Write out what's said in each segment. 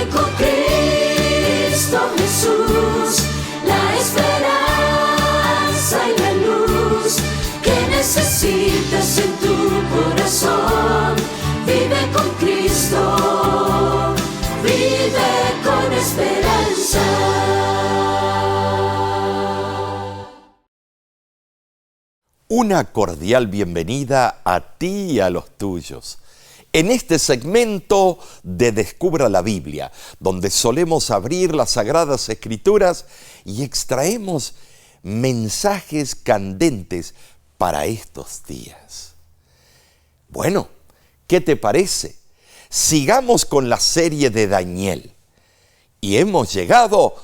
con Cristo Jesús, la esperanza y la luz que necesitas en tu corazón. Vive con Cristo, vive con esperanza. Una cordial bienvenida a ti y a los tuyos. En este segmento de Descubra la Biblia, donde solemos abrir las Sagradas Escrituras y extraemos mensajes candentes para estos días. Bueno, ¿qué te parece? Sigamos con la serie de Daniel. Y hemos llegado,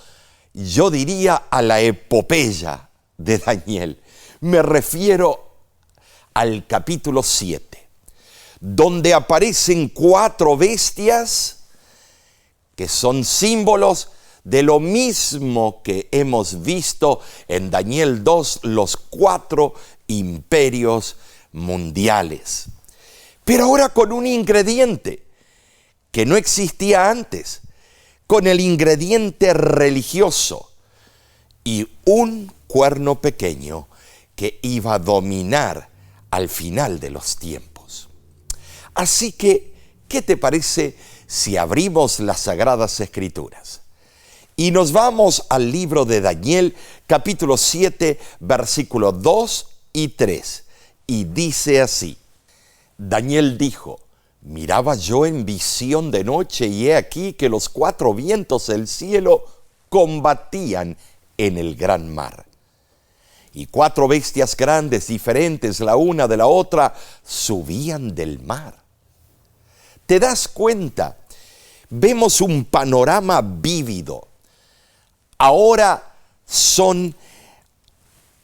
yo diría, a la epopeya de Daniel. Me refiero al capítulo 7. Donde aparecen 4 bestias que son símbolos de lo mismo que hemos visto en Daniel 2, los 4 imperios mundiales. Pero ahora con un ingrediente que no existía antes, con el ingrediente religioso y un cuerno pequeño que iba a dominar al final de los tiempos. Así que, ¿qué te parece si abrimos las Sagradas Escrituras? Y nos vamos al libro de Daniel, capítulo 7, versículos 2 y 3. Y dice así: Daniel dijo: miraba yo en visión de noche, y he aquí que los 4 vientos del cielo combatían en el gran mar. Y 4 bestias grandes, diferentes la una de la otra, subían del mar. ¿Te das cuenta? Vemos un panorama vívido. Ahora son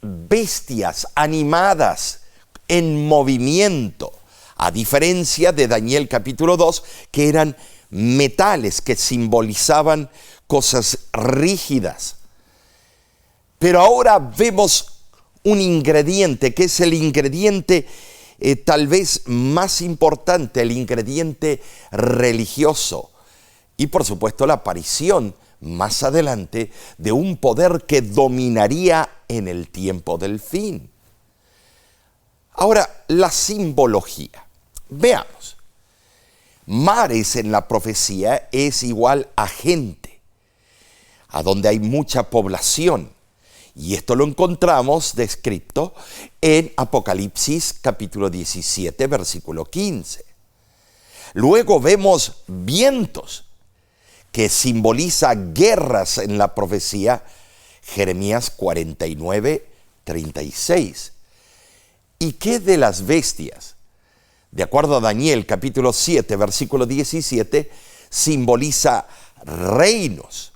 bestias animadas en movimiento, a diferencia de Daniel capítulo 2, que eran metales que simbolizaban cosas rígidas. Pero ahora vemos un ingrediente que es el ingrediente tal vez más importante, el ingrediente religioso. Y por supuesto la aparición más adelante de un poder que dominaría en el tiempo del fin. Ahora, la simbología. Veamos. Mares en la profecía es igual a gente, a donde hay mucha población. Y esto lo encontramos descrito en Apocalipsis capítulo 17, versículo 15. Luego vemos vientos, que simboliza guerras en la profecía, Jeremías 49, 36. ¿Y qué de las bestias? De acuerdo a Daniel capítulo 7, versículo 17, simboliza reinos.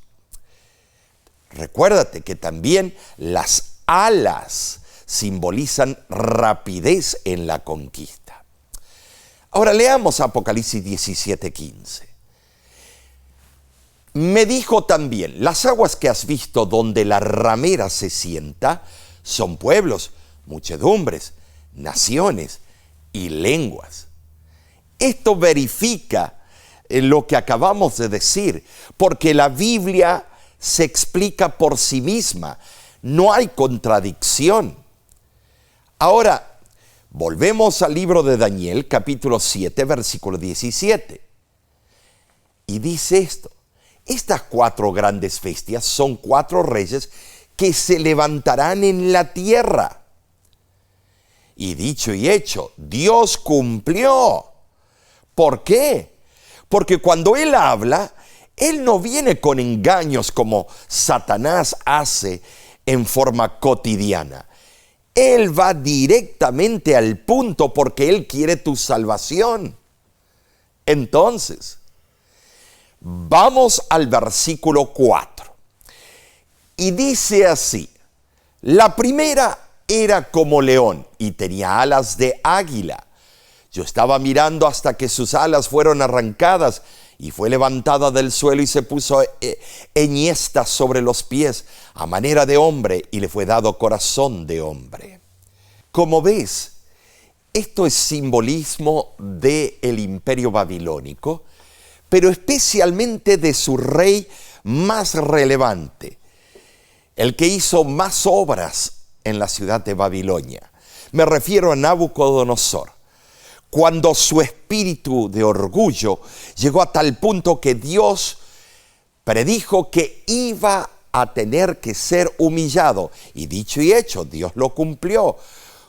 Recuérdate que también las alas simbolizan rapidez en la conquista. Ahora leamos Apocalipsis 17, 15. Me dijo también: las aguas que has visto donde la ramera se sienta son pueblos, muchedumbres, naciones y lenguas. Esto verifica lo que acabamos de decir, porque la Biblia se explica por sí misma. No hay contradicción. Ahora, volvemos al libro de Daniel, capítulo 7, versículo 17. Y dice esto: estas 4 grandes bestias son 4 reyes que se levantarán en la tierra. Y dicho y hecho, Dios cumplió. ¿Por qué? Porque cuando Él habla, Él no viene con engaños como Satanás hace en forma cotidiana. Él va directamente al punto porque Él quiere tu salvación. Entonces, vamos al versículo 4. Y dice así: la primera era como león y tenía alas de águila. Yo estaba mirando hasta que sus alas fueron arrancadas y fue levantada del suelo y se puso enhiesta sobre los pies a manera de hombre y le fue dado corazón de hombre. Como ves, esto es simbolismo del imperio babilónico, pero especialmente de su rey más relevante, el que hizo más obras en la ciudad de Babilonia. Me refiero a Nabucodonosor. Cuando su espíritu de orgullo llegó a tal punto que Dios predijo que iba a tener que ser humillado. Y dicho y hecho, Dios lo cumplió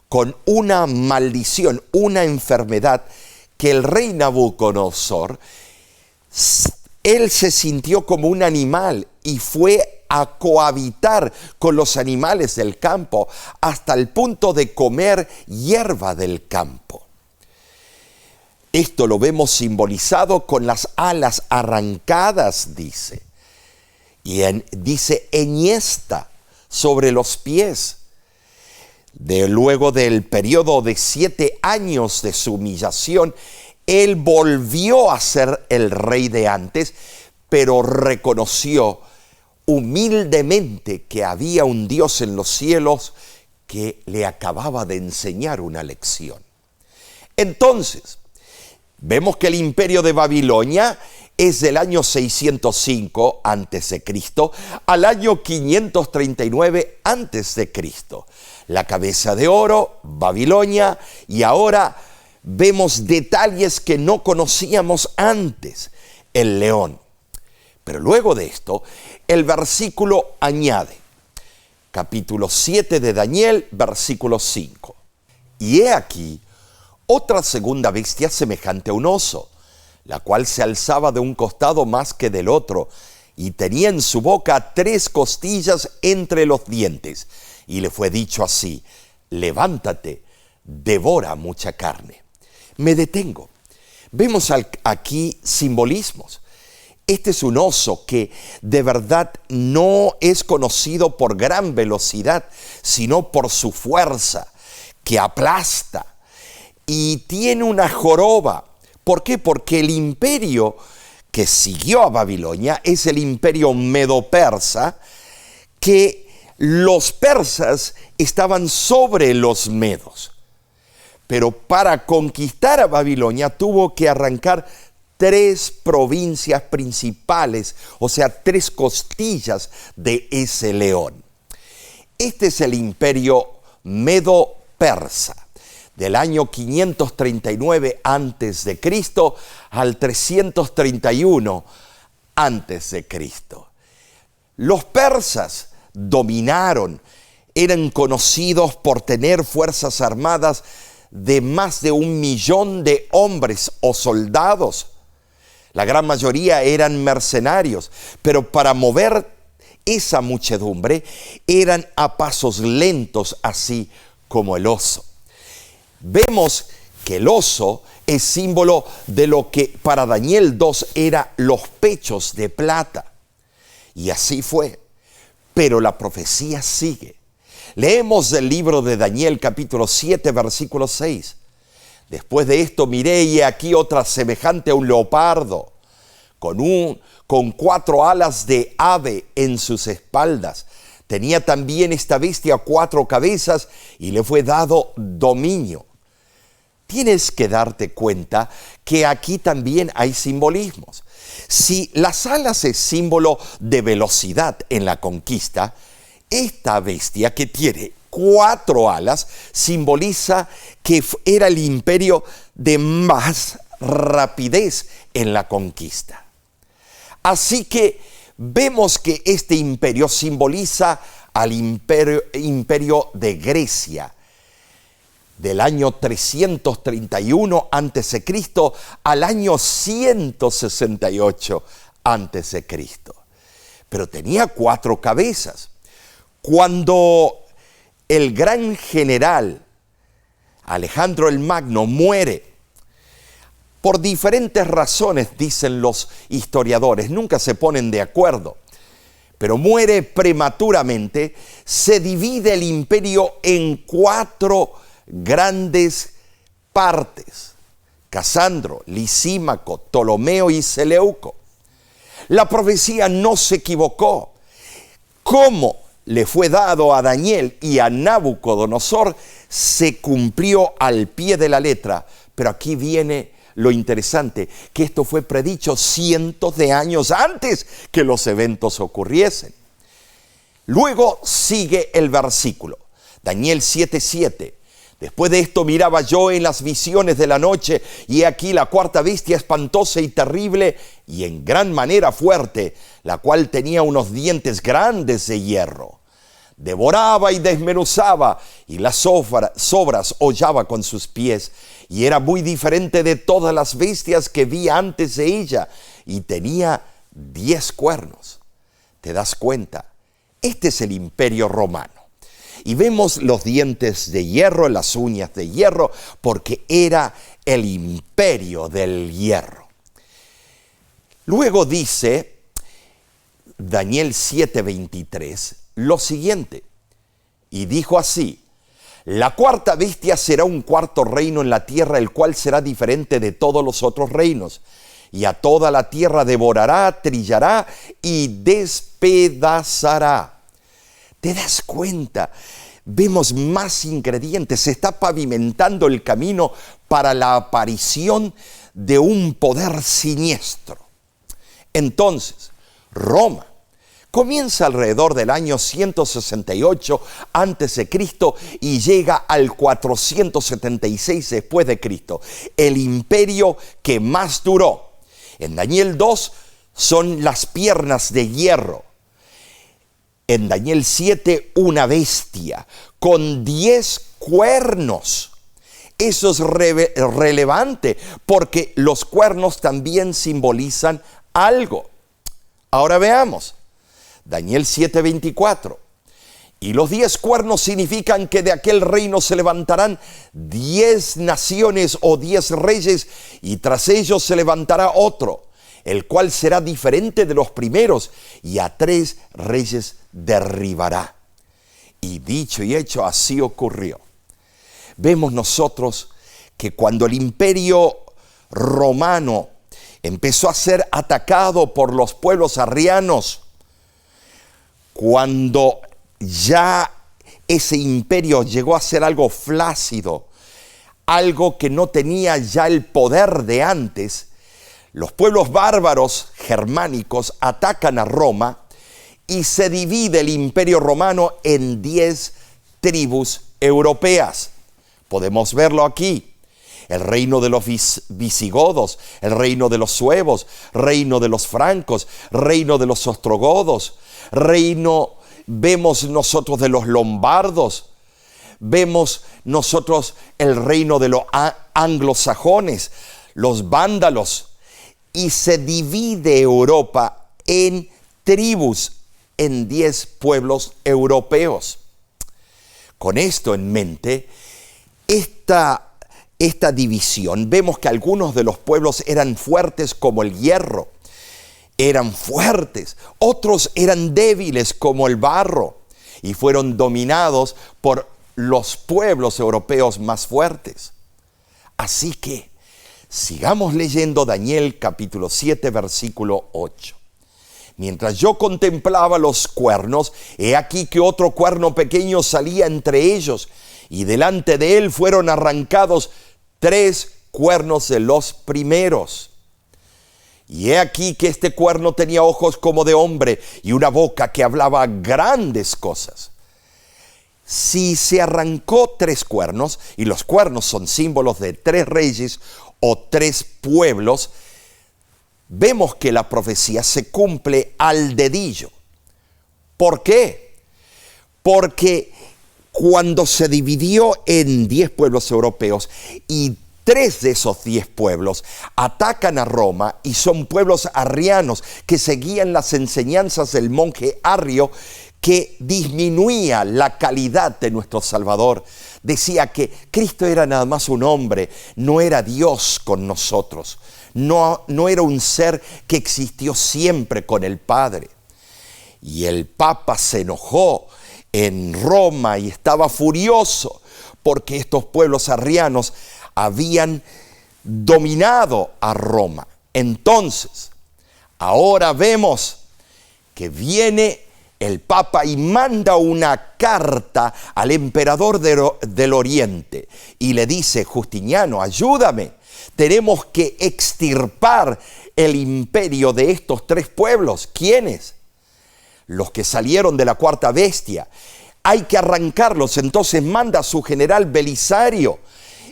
con una maldición, una enfermedad que el rey Nabucodonosor, él se sintió como un animal y fue a cohabitar con los animales del campo hasta el punto de comer hierba del campo. Esto lo vemos simbolizado con las alas arrancadas, dice. Y dice enhiesta sobre los pies. Luego del periodo de 7 años de su humillación, él volvió a ser el rey de antes, pero reconoció humildemente que había un Dios en los cielos que le acababa de enseñar una lección. Entonces, vemos que el imperio de Babilonia es del año 605 a.C. al año 539 a.C. La cabeza de oro, Babilonia, y ahora vemos detalles que no conocíamos antes, el león. Pero luego de esto, el versículo añade, capítulo 7 de Daniel, versículo 5. Y he aquí otra segunda bestia semejante a un oso, la cual se alzaba de un costado más que del otro, y tenía en su boca 3 costillas entre los dientes. Y le fue dicho así: levántate, devora mucha carne. Me detengo. Vemos aquí simbolismos. Este es un oso que de verdad no es conocido por gran velocidad, sino por su fuerza, que aplasta. Y tiene una joroba. ¿Por qué? Porque el imperio que siguió a Babilonia es el imperio medo-persa, que los persas estaban sobre los medos. Pero para conquistar a Babilonia tuvo que arrancar 3 provincias principales, o sea, 3 costillas de ese león. Este es el imperio medo-persa, del año 539 a.C. al 331 a.C. Los persas dominaron, eran conocidos por tener fuerzas armadas de más de 1 millón de hombres o soldados. La gran mayoría eran mercenarios, pero para mover esa muchedumbre eran a pasos lentos, así como el oso. Vemos que el oso es símbolo de lo que para Daniel 2 era los pechos de plata. Y así fue. Pero la profecía sigue. Leemos del libro de Daniel capítulo 7 versículo 6. Después de esto miré y aquí otra semejante a un leopardo, con 4 alas de ave en sus espaldas. Tenía también esta bestia 4 cabezas y le fue dado dominio. Tienes que darte cuenta que aquí también hay simbolismos. Si las alas es símbolo de velocidad en la conquista, esta bestia que tiene 4 alas simboliza que era el imperio de más rapidez en la conquista. Así que vemos que este imperio simboliza al imperio de Grecia, del año 331 a.C. al año 168 a.C. Pero tenía 4 cabezas. Cuando el gran general Alejandro el Magno muere, por diferentes razones, dicen los historiadores, nunca se ponen de acuerdo, pero muere prematuramente, se divide el imperio en 4 grandes partes: Casandro, Lisímaco, Ptolomeo y Seleuco. La profecía no se equivocó. Como le fue dado a Daniel y a Nabucodonosor, se cumplió al pie de la letra. Pero aquí viene lo interesante, que esto fue predicho cientos de años antes que los eventos ocurriesen. Luego sigue el versículo, Daniel 7:7. Después de esto miraba yo en las visiones de la noche, y he aquí la cuarta bestia espantosa y terrible, y en gran manera fuerte, la cual tenía unos dientes grandes de hierro. Devoraba y desmenuzaba, y las sobras hollaba con sus pies, y era muy diferente de todas las bestias que vi antes de ella, y tenía 10 cuernos. ¿Te das cuenta? Este es el Imperio Romano. Y vemos los dientes de hierro, las uñas de hierro, porque era el imperio del hierro. Luego dice Daniel 7:23 lo siguiente, y dijo así: la cuarta bestia será un cuarto reino en la tierra, el cual será diferente de todos los otros reinos, y a toda la tierra devorará, trillará y despedazará. ¿Te das cuenta? Vemos más ingredientes. Se está pavimentando el camino para la aparición de un poder siniestro. Entonces, Roma comienza alrededor del año 168 a.C. y llega al 476 después de Cristo. El imperio que más duró. En Daniel 2 son las piernas de hierro. En Daniel 7, una bestia con 10 cuernos. Eso es relevante porque los cuernos también simbolizan algo. Ahora veamos. Daniel 7:24. Y los 10 cuernos significan que de aquel reino se levantarán 10 naciones o 10 reyes, y tras ellos se levantará otro, el cual será diferente de los primeros, y a 3 reyes derribará. Y dicho y hecho, así ocurrió. Vemos nosotros que cuando el imperio romano empezó a ser atacado por los pueblos arrianos, cuando ya ese imperio llegó a ser algo flácido, algo que no tenía ya el poder de antes, los pueblos bárbaros germánicos atacan a Roma y se divide el imperio romano en 10 tribus europeas. Podemos verlo aquí. El reino de los visigodos, el reino de los suevos, reino de los francos, reino de los ostrogodos, vemos nosotros de los lombardos, vemos nosotros el reino de los anglosajones, los vándalos, y se divide Europa en tribus, en 10 pueblos europeos. Con esto en mente, esta división, vemos que algunos de los pueblos eran fuertes como el hierro, eran fuertes, otros eran débiles como el barro, y fueron dominados por los pueblos europeos más fuertes. Así que sigamos leyendo Daniel capítulo 7, versículo 8. Mientras yo contemplaba los cuernos, he aquí que otro cuerno pequeño salía entre ellos, y delante de él fueron arrancados 3 cuernos de los primeros. Y he aquí que este cuerno tenía ojos como de hombre y una boca que hablaba grandes cosas. Si se arrancó 3 cuernos, y los cuernos son símbolos de 3 reyes o 3 pueblos, vemos que la profecía se cumple al dedillo. ¿Por qué? Porque cuando se dividió en 10 pueblos europeos y 3 de esos 10 pueblos atacan a Roma, y son pueblos arrianos que seguían las enseñanzas del monje Arrio, que disminuía la calidad de nuestro Salvador. Decía que Cristo era nada más un hombre, no era Dios con nosotros, no era un ser que existió siempre con el Padre. Y el Papa se enojó en Roma y estaba furioso porque estos pueblos arrianos habían dominado a Roma. Entonces, ahora vemos que viene el Papa y manda una carta al emperador del Oriente y le dice: Justiniano, ayúdame, tenemos que extirpar el imperio de estos tres pueblos. ¿Quiénes? Los que salieron de la cuarta bestia. Hay que arrancarlos. Entonces manda a su general Belisario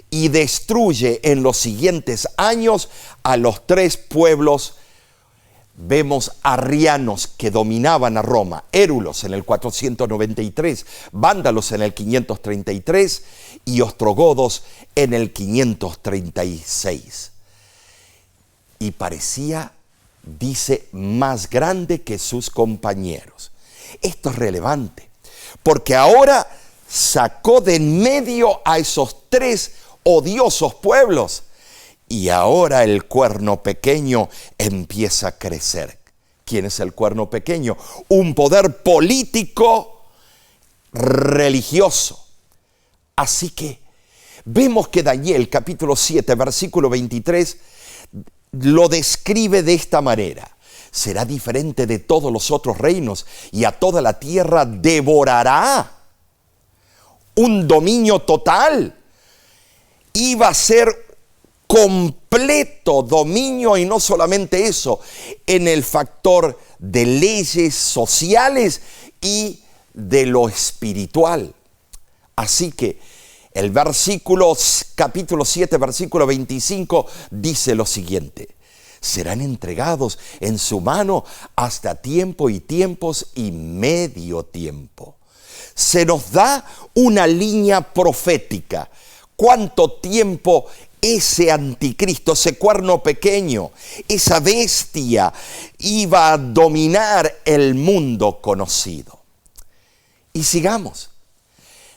y destruye en los siguientes años a los tres pueblos. Vemos arrianos que dominaban a Roma, érulos en el 493, vándalos en el 533 y ostrogodos en el 536. Y parecía, dice, más grande que sus compañeros. Esto es relevante, porque ahora sacó de en medio a esos tres odiosos pueblos. Y ahora el cuerno pequeño empieza a crecer. ¿Quién es el cuerno pequeño? Un poder político religioso. Así que vemos que Daniel capítulo 7 versículo 23 lo describe de esta manera. Será diferente de todos los otros reinos y a toda la tierra devorará. Un dominio total. Iba a ser completo dominio, y no solamente eso, en el factor de leyes sociales y de lo espiritual. Así que el capítulo 7, versículo 25 dice lo siguiente: serán entregados en su mano hasta tiempo y tiempos y medio tiempo. Se nos da una línea profética. ¿Cuánto tiempo ese anticristo, ese cuerno pequeño, esa bestia iba a dominar el mundo conocido? Y sigamos.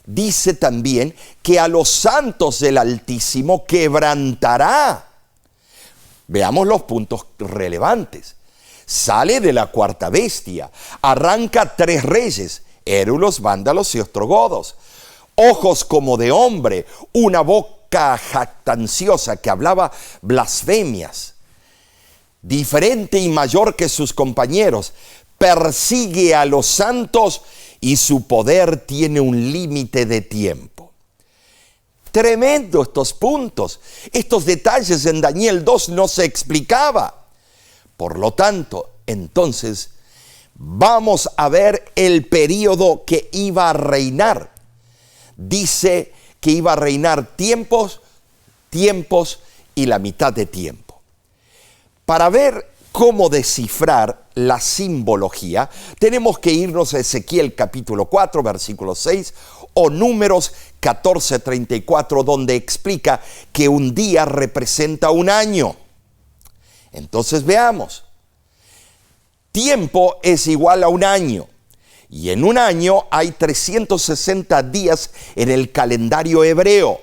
Dice también que a los santos del Altísimo quebrantará. Veamos los puntos relevantes. Sale de la cuarta bestia, arranca tres reyes, érulos, vándalos y ostrogodos. Ojos como de hombre, una boca jactanciosa que hablaba blasfemias. Diferente y mayor que sus compañeros, persigue a los santos y su poder tiene un límite de tiempo. Tremendo estos puntos. Estos detalles en Daniel 2 no se explicaba. Por lo tanto, entonces, vamos a ver el período que iba a reinar. Dice que iba a reinar tiempos y la mitad de tiempo. Para ver cómo descifrar la simbología, tenemos que irnos a Ezequiel capítulo 4, versículo 6, o Números 14, 34, donde explica que un día representa un año. Entonces veamos. Tiempo es igual a un año. Y en un año hay 360 días en el calendario hebreo.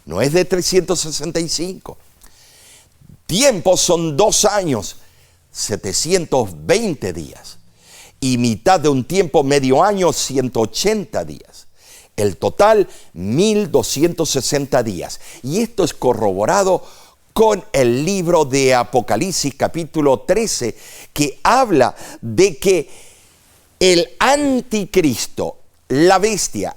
No es de 365. Tiempo son 2 años, 720 días. Y mitad de un tiempo, medio año, 180 días. El total, 1260 días. Y esto es corroborado con el libro de Apocalipsis capítulo 13, que habla de que el anticristo, la bestia,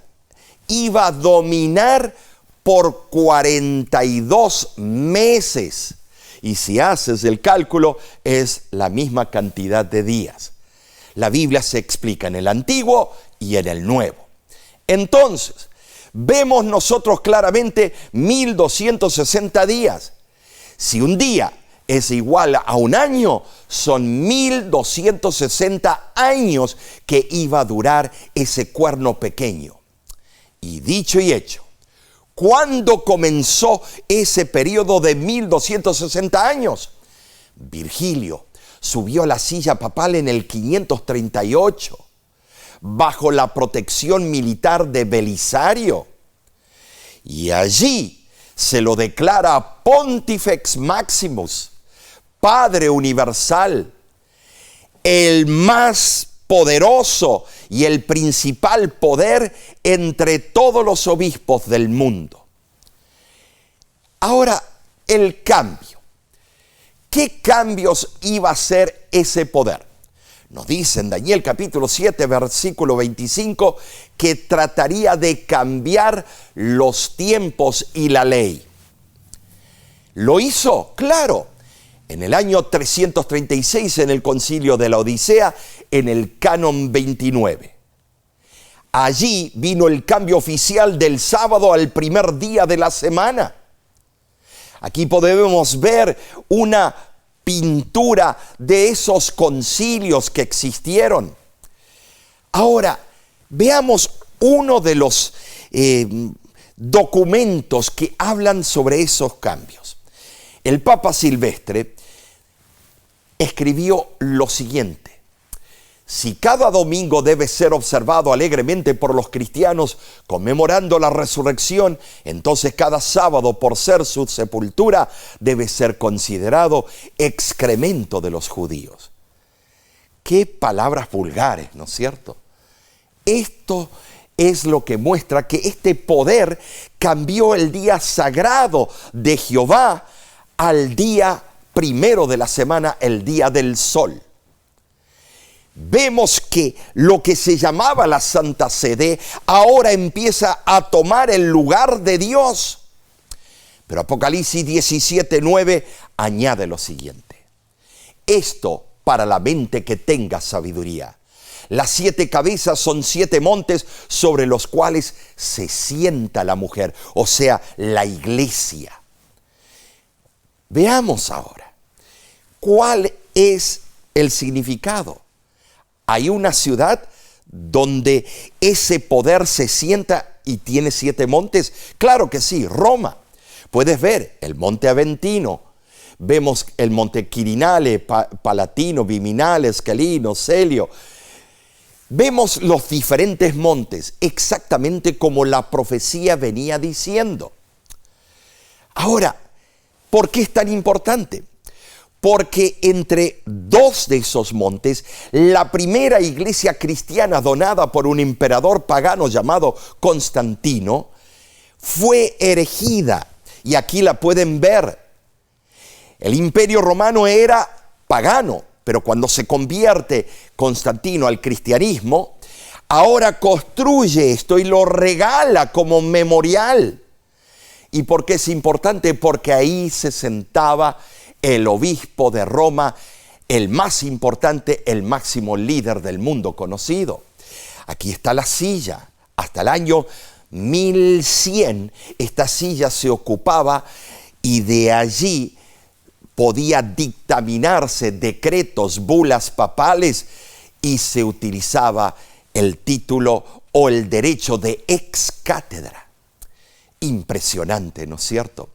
iba a dominar por 42 meses. Y si haces el cálculo, es la misma cantidad de días. La Biblia se explica en el Antiguo y en el Nuevo. Entonces, vemos nosotros claramente 1260 días. Si un día es igual a un año, son 1260 años que iba a durar ese cuerno pequeño. Y dicho y hecho, ¿cuándo comenzó ese periodo de 1260 años? Virgilio subió a la silla papal en el 538, bajo la protección militar de Belisario. Y allí se lo declara Pontifex Maximus, Padre universal, el más poderoso y el principal poder entre todos los obispos del mundo. Ahora, el cambio. ¿Qué cambios iba a hacer ese poder? Nos dice en Daniel capítulo 7, versículo 25, que trataría de cambiar los tiempos y la ley. ¿Lo hizo? Claro. En el año 336, en el Concilio de la Odisea, en el Canon 29. Allí vino el cambio oficial del sábado al primer día de la semana. Aquí podemos ver una pintura de esos concilios que existieron. Ahora, veamos uno de los documentos que hablan sobre esos cambios. El Papa Silvestre escribió lo siguiente: si cada domingo debe ser observado alegremente por los cristianos conmemorando la resurrección, entonces cada sábado, por ser su sepultura, debe ser considerado excremento de los judíos. Qué palabras vulgares, ¿no es cierto? Esto es lo que muestra que este poder cambió el día sagrado de Jehová al día primero de la semana, el día del sol. Vemos que lo que se llamaba la Santa Sede ahora empieza a tomar el lugar de Dios. Pero Apocalipsis 17:9 añade lo siguiente: esto para la mente que tenga sabiduría. Las 7 cabezas son 7 montes sobre los cuales se sienta la mujer, o sea, la iglesia. Veamos ahora, ¿cuál es el significado? Hay una ciudad donde ese poder se sienta y tiene 7 montes. Claro que sí, Roma. Puedes ver el monte Aventino. Vemos el monte Quirinale, Palatino, Viminale, Esquilino, Celio. Vemos los diferentes montes, exactamente como la profecía venía diciendo. Ahora, ¿por qué es tan importante? Porque entre 2 de esos montes, la primera iglesia cristiana donada por un emperador pagano llamado Constantino fue erigida. Y aquí la pueden ver. El imperio romano era pagano, pero cuando se convierte Constantino al cristianismo, ahora construye esto y lo regala como memorial. ¿Y por qué es importante? Porque ahí se sentaba el obispo de Roma, el más importante, el máximo líder del mundo conocido. Aquí está la silla. Hasta el año 1100 esta silla se ocupaba y de allí podía dictaminarse decretos, bulas papales, y se utilizaba el título o el derecho de ex cátedra. Impresionante, ¿no es cierto?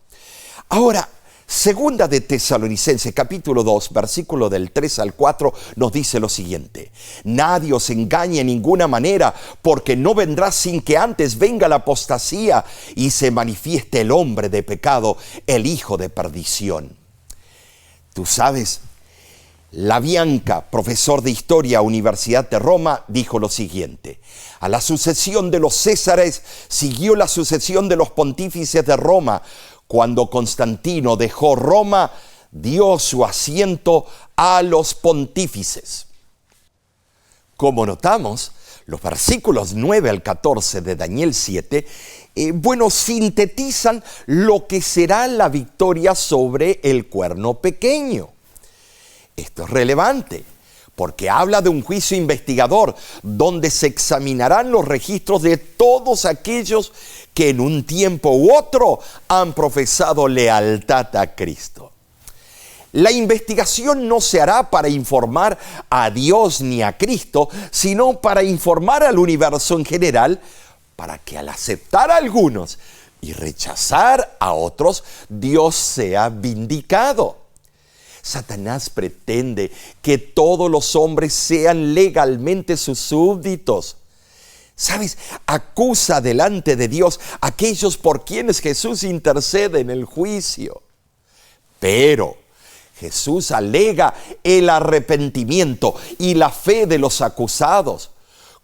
Ahora, Segunda de Tesalonicenses, capítulo 2, versículo del 3 al 4, nos dice lo siguiente: nadie os engañe en ninguna manera, porque no vendrá sin que antes venga la apostasía y se manifieste el hombre de pecado, el hijo de perdición. Tú sabes, Labianca, profesor de Historia, Universidad de Roma, dijo lo siguiente: a la sucesión de los Césares siguió la sucesión de los pontífices de Roma. Cuando Constantino dejó Roma, dio su asiento a los pontífices. Como notamos, los versículos 9 al 14 de Daniel 7, sintetizan lo que será la victoria sobre el cuerno pequeño. Esto es relevante, porque habla de un juicio investigador donde se examinarán los registros de todos aquellos que en un tiempo u otro han profesado lealtad a Cristo. La investigación no se hará para informar a Dios ni a Cristo, sino para informar al universo en general, para que al aceptar a algunos y rechazar a otros, Dios sea vindicado. Satanás pretende que todos los hombres sean legalmente sus súbditos. ¿Sabes? Acusa delante de Dios a aquellos por quienes Jesús intercede en el juicio. Pero Jesús alega el arrepentimiento y la fe de los acusados.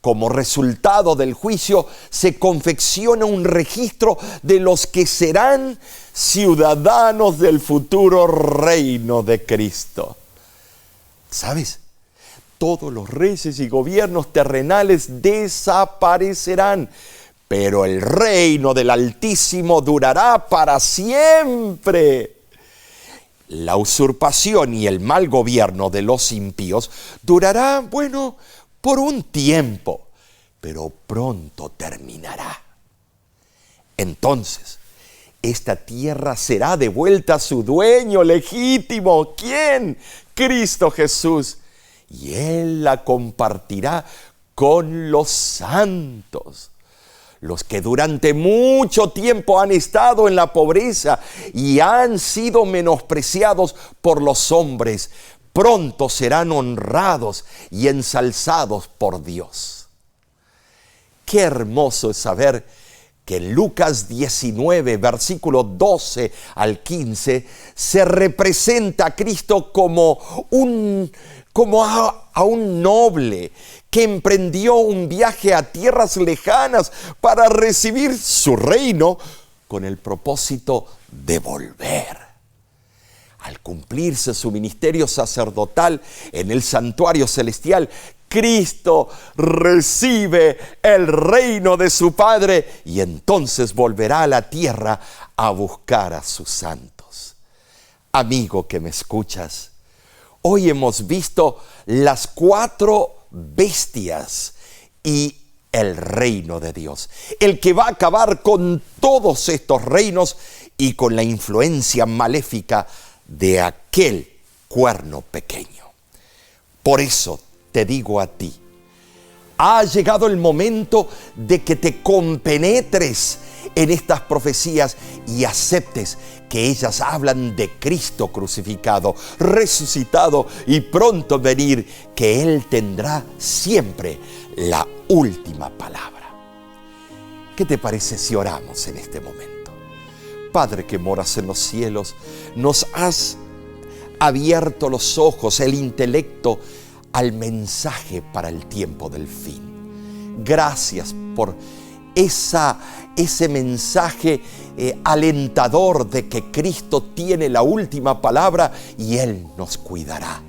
Como resultado del juicio, se confecciona un registro de los que serán ciudadanos del futuro reino de Cristo. ¿Sabes? Todos los reyes y gobiernos terrenales desaparecerán, pero el reino del Altísimo durará para siempre. La usurpación y el mal gobierno de los impíos durará, bueno, por un tiempo, pero pronto terminará. Entonces, esta tierra será devuelta a su dueño legítimo. ¿Quién? Cristo Jesús. Y Él la compartirá con los santos, los que durante mucho tiempo han estado en la pobreza y han sido menospreciados por los hombres. Pronto serán honrados y ensalzados por Dios. Qué hermoso es saber que en Lucas 19, versículo 12 al 15, se representa a Cristo como a un noble que emprendió un viaje a tierras lejanas para recibir su reino con el propósito de volver. Al cumplirse su ministerio sacerdotal en el santuario celestial, Cristo recibe el reino de su Padre y entonces volverá a la tierra a buscar a sus santos. Amigo que me escuchas, hoy hemos visto las 4 bestias y el reino de Dios, el que va a acabar con todos estos reinos y con la influencia maléfica de aquel cuerno pequeño. Por eso te digo a ti, ha llegado el momento de que te compenetres en estas profecías y aceptes que ellas hablan de Cristo crucificado, resucitado y pronto venir, que Él tendrá siempre la última palabra. ¿Qué te parece si oramos en este momento? Padre que moras en los cielos, nos has abierto los ojos, el intelecto, al mensaje para el tiempo del fin. Gracias por ese mensaje alentador de que Cristo tiene la última palabra y Él nos cuidará.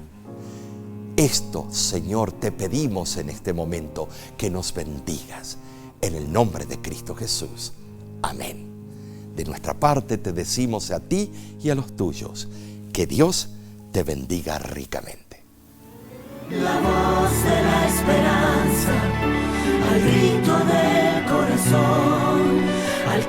Esto, Señor, te pedimos en este momento, que nos bendigas. En el nombre de Cristo Jesús. Amén. De nuestra parte te decimos a ti y a los tuyos, que Dios te bendiga ricamente. La voz de la esperanza, al grito del corazón, al